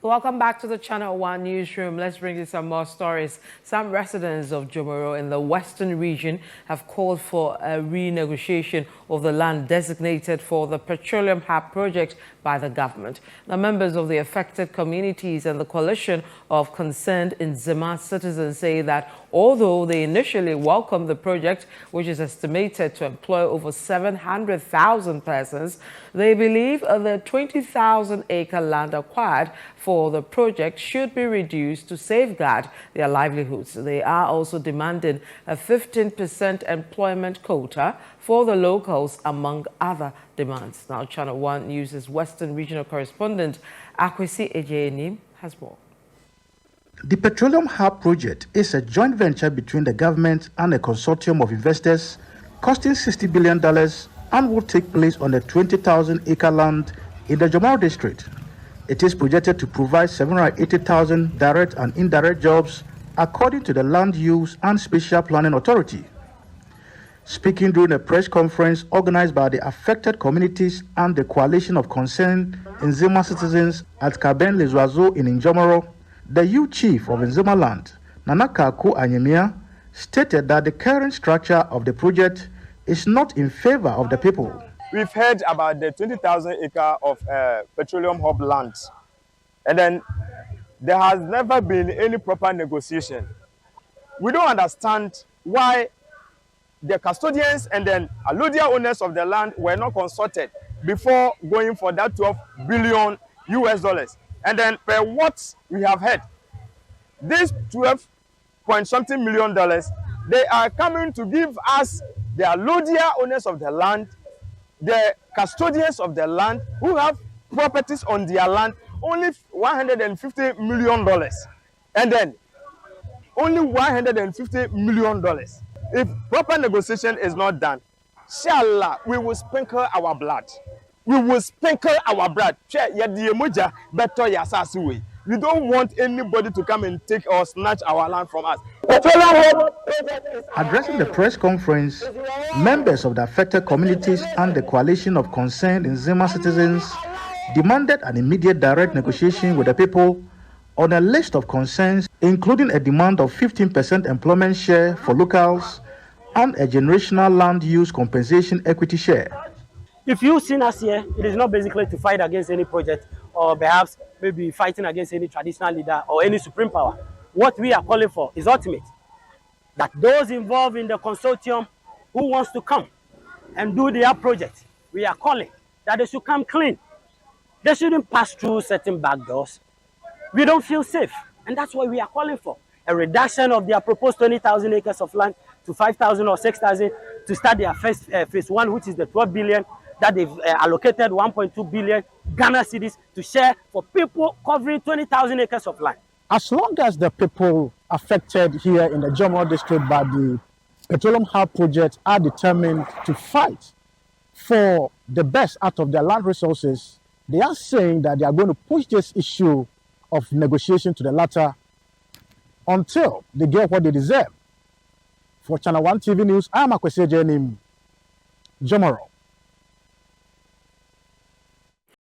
Welcome back to the Channel 1 newsroom. Let's bring you some more stories. Some residents of Jomoro in the western region have called for a renegotiation of the land designated for the petroleum hub project by the government. The members of the affected communities and the coalition of concerned Nzema citizens say that although they initially welcomed the project, which is estimated to employ over 700,000 persons, they believe the 20,000-acre land acquired for the project should be reduced to safeguard their livelihoods. They are also demanding a 15% employment quota for the locals, among other demands. Now, Channel 1 News' Western Regional Correspondent Akwesi Ejeni has more. The Petroleum Hub project is a joint venture between the government and a consortium of investors costing $60 billion and will take place on the 20,000-acre land in the Jomoro district. It is projected to provide 780,000 direct and indirect jobs according to the Land Use and Spatial Planning Authority. Speaking during a press conference organized by the affected communities and the coalition of concerned Nzema citizens at Kaben Lezuazo in Jomoro, the youth chief of Nzema land, KAKU ANYIMIAH, stated that the current structure of the project is not in favor of the people. We've heard about the 20,000 acre of petroleum hub land, and then there has never been any proper negotiation. We don't understand why the custodians and then allodial owners of the land were not consulted before going for that $12 billion US. And then per what we have heard, this 12-point-something million dollars, they are coming to give us the allodial owners of the land, the custodians of the land who have properties on their land, only $150 million. And then only $150 million. If proper negotiation is not done, inshallah, we will sprinkle our blood. We will sprinkle our blood. We don't want anybody to come and take or snatch our land from us. Addressing the press conference, members of the affected communities and the coalition of concerned Nzema citizens demanded an immediate direct negotiation with the people on a list of concerns, including a demand of 15% employment share for locals and a generational land use compensation equity share. If you've seen us here, it is not basically to fight against any project or perhaps maybe fighting against any traditional leader or any supreme power. What we are calling for is ultimate. That those involved in the consortium who wants to come and do their project, we are calling that they should come clean. They shouldn't pass through certain back doors. We don't feel safe. And that's what we are calling for. A reduction of their proposed 20,000 acres of land to 5,000 or 6,000 to start their first phase one, which is the 12 billion that they've allocated 1.2 billion Ghana cedis to share for people covering 20,000 acres of land. As long as the people affected here in the Jomoro district by the Petroleum Hub project are determined to fight for the best out of their land resources, they are saying that they are going to push this issue of negotiation to the latter until they get what they deserve. For Channel 1 TV News, I am Akwesi Ejeni, Jomoro.